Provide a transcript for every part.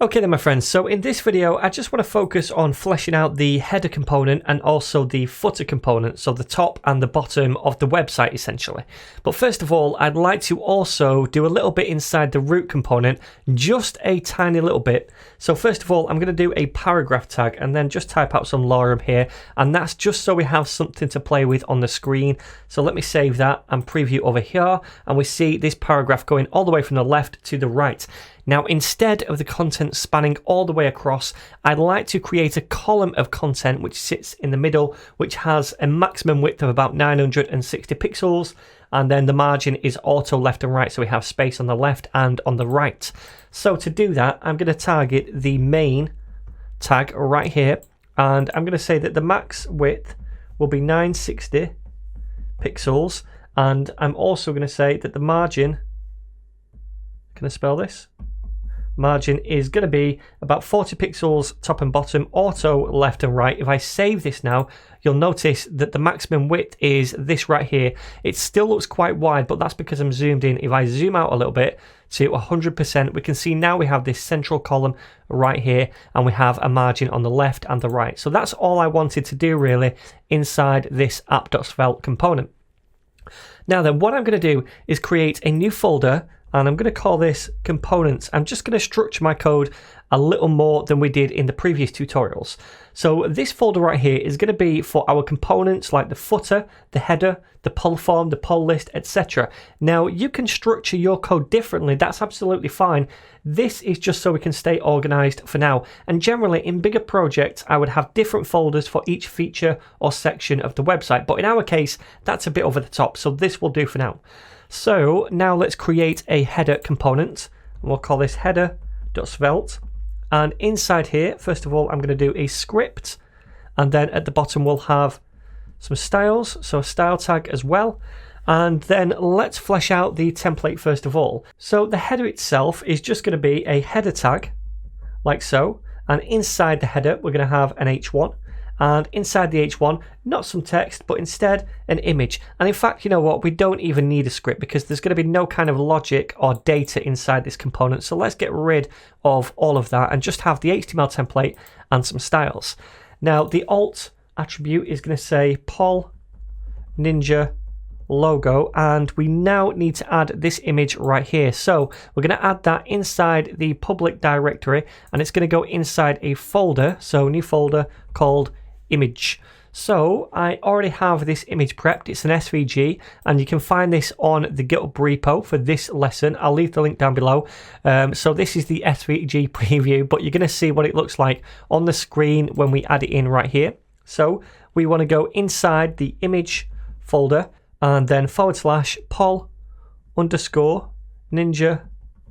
Okay then my friends, so in this video I just want to focus on fleshing out the header component and also the footer component, so the top and the bottom of the website essentially. But first of all, I'd like to also do a little bit inside the root component, just a tiny little bit. So first of all, I'm going to do a paragraph tag and then just type out some lorem here, and that's just so we have something to play with on the screen. So let me save that and preview over here, and we see this paragraph going all the way from the left to the right. Now, instead of the content spanning all the way across, I'd like to create a column of content which sits in the middle, which has a maximum width of about 960 pixels, and then the margin is auto left and right, so we have space on the left and on the right. So to do that, I'm going to target the main tag right here, and I'm going to say that the max width will be 960 pixels, and I'm also going to say that the margin, can I spell this? Margin is going to be about 40 pixels top and bottom, auto left and right. If I save this now, you'll notice that the maximum width is this right here. It still looks quite wide, but that's because I'm zoomed in. If I zoom out a little bit to 100%, we can see now we have this central column right here, and we have a margin on the left and the right. So that's all I wanted to do really inside this app.svelte component. Now then, what I'm going to do is create a new folder, and I'm going to call this components. I'm just going to structure my code a little more than we did in the previous tutorials. So this folder right here is going to be for our components like the footer, the header, the poll form, the poll list, etc. Now you can structure your code differently, that's absolutely fine. This is just so we can stay organized for now. And generally in bigger projects, I would have different folders for each feature or section of the website. But in our case, that's a bit over the top. So this will do for now. So now let's create a header component, and we'll call this header.svelte. And inside here, first of all, I'm going to do a script, and then at the bottom we'll have some styles, so a style tag as well. And then let's flesh out the template first of all. So the header itself is just going to be a header tag, like so. And inside the header, we're going to have an H1. And inside the H1, not some text, but instead an image. And in fact, you know what? We don't even need a script because there's going to be no kind of logic or data inside this component. So let's get rid of all of that and just have the HTML template and some styles. Now, the alt attribute is going to say Pol Ninja logo, and we now need to add this image right here. So we're going to add that inside the public directory, and it's going to go inside a folder. So new folder called image. So I already have this image prepped. It's an SVG, and you can find this on the GitHub repo for this lesson. I'll leave the link down below. So this is the SVG preview, but you're going to see what it looks like on the screen when we add it in right here. So we want to go inside the image folder and then /pol _ ninja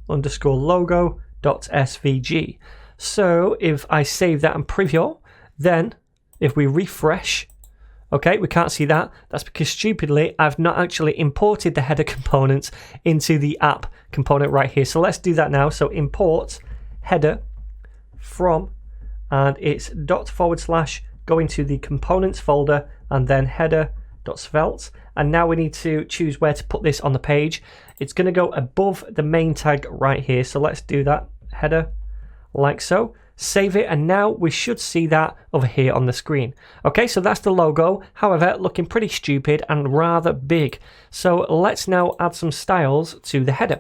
_ logo.svg. So if I save that and preview, then if we refresh, okay, we can't see that. That's because stupidly I've not actually imported the header components into the app component right here. So let's do that now. So import header from, and it's // go into the components folder and then header.svelte. And now we need to choose where to put this on the page. It's going to go above the main tag right here. So let's do that. Header, like so. Save it, and now we should see that over here on the screen. Okay, so that's the logo, however, looking pretty stupid and rather big. So let's now add some styles to the header.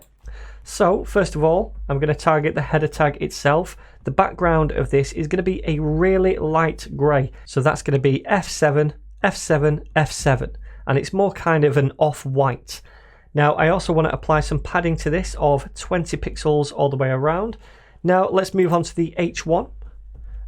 So first of all, I'm going to target the header tag itself. The background of this is going to be a really light grey. So that's going to be F7, F7, F7, and it's more kind of an off-white. Now I also want to apply some padding to this of 20 pixels all the way around. Now let's move on to the H1,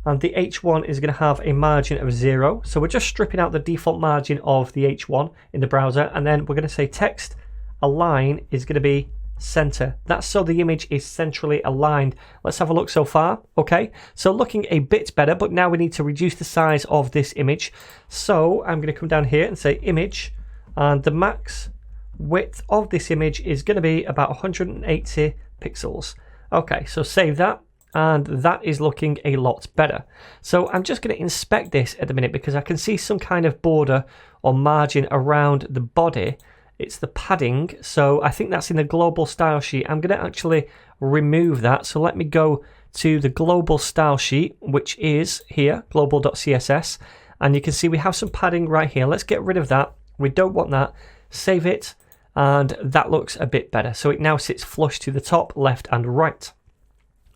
and the H1 is going to have a margin of 0. So we're just stripping out the default margin of the H1 in the browser, and then we're going to say text align is going to be center. That's so the image is centrally aligned. Let's have a look so far. Okay, so looking a bit better, but now we need to reduce the size of this image. So I'm going to come down here and say image, and the max width of this image is going to be about 180 pixels. Okay, so save that, and that is looking a lot better. So I'm just going to inspect this at the minute because I can see some kind of border or margin around the body. It's the padding, so I think that's in the global style sheet. I'm going to actually remove that, so let me go to the global style sheet, which is here, global.css. And you can see we have some padding right here. Let's get rid of that. We don't want that. Save it. And that looks a bit better. So it now sits flush to the top, left and right.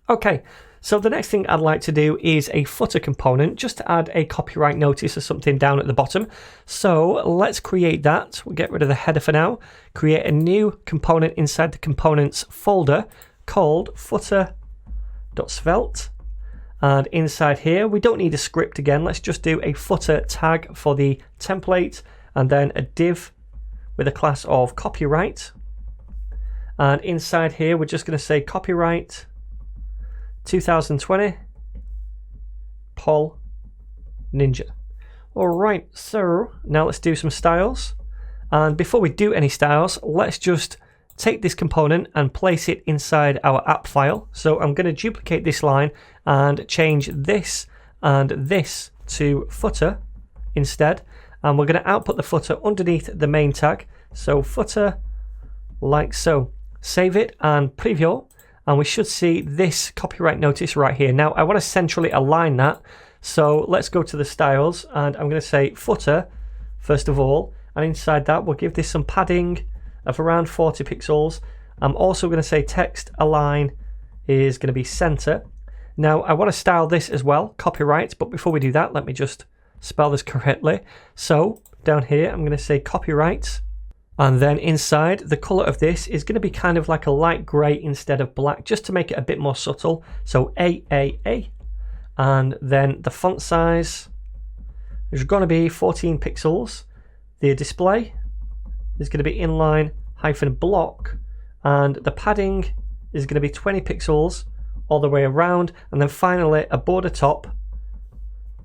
Okay, so the next thing I'd like to do is a footer component, just to add a copyright notice or something down at the bottom. So let's create that. We'll get rid of the header for now. Create a new component inside the components folder called footer.svelte. And inside here, we don't need a script again. Let's just do a footer tag for the template and then a div with a class of copyright. And inside here, we're just going to say copyright 2020 Paul Ninja. All right, so now let's do some styles. And before we do any styles, let's just take this component and place it inside our app file. So I'm going to duplicate this line and change this and this to footer instead. And we're going to output the footer underneath the main tag. So footer like so. Save it and preview. And we should see this copyright notice right here. Now I want to centrally align that. So let's go to the styles and I'm going to say footer first of all. And inside that we'll give this some padding of around 40 pixels. I'm also going to say text align is going to be center. Now I want to style this as well, copyright. But before we do that, let me just spell this correctly. So down here I'm going to say copyright. And then inside, the color of this is going to be kind of like a light gray instead of black, just to make it a bit more subtle. So AAA. And then the font size is going to be 14 pixels. The display is going to be inline -block. And the padding is going to be 20 pixels all the way around. And then finally, a border top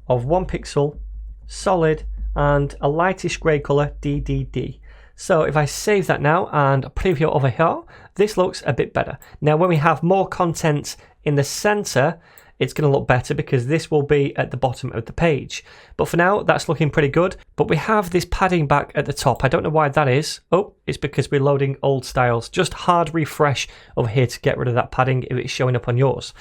of 1 pixel, solid, and a lightish gray color, DDD. So if I save that now and preview over here, this looks a bit better. Now when we have more content in the center, it's going to look better because this will be at the bottom of the page. But for now, that's looking pretty good. But we have this padding back at the top. I don't know why that is. Oh, it's because we're loading old styles. Just hard refresh over here to get rid of that padding if it's showing up on yours.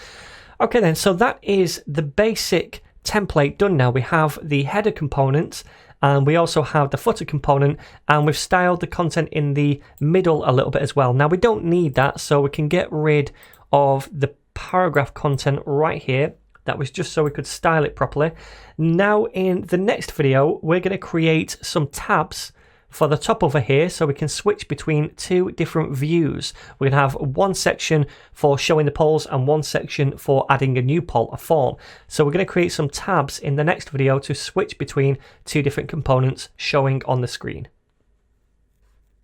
Okay then, so that is the basic template done now. We have the header component, and we also have the footer component, and we've styled the content in the middle a little bit as well. Now we don't need that, so we can get rid of the paragraph content right here. That was just so we could style it properly. Now in the next video, we're going to create some tabs for the top over here so we can switch between two different views. We're going to have one section for showing the polls and one section for adding a new poll, a form. So we're going to create some tabs in the next video to switch between two different components showing on the screen.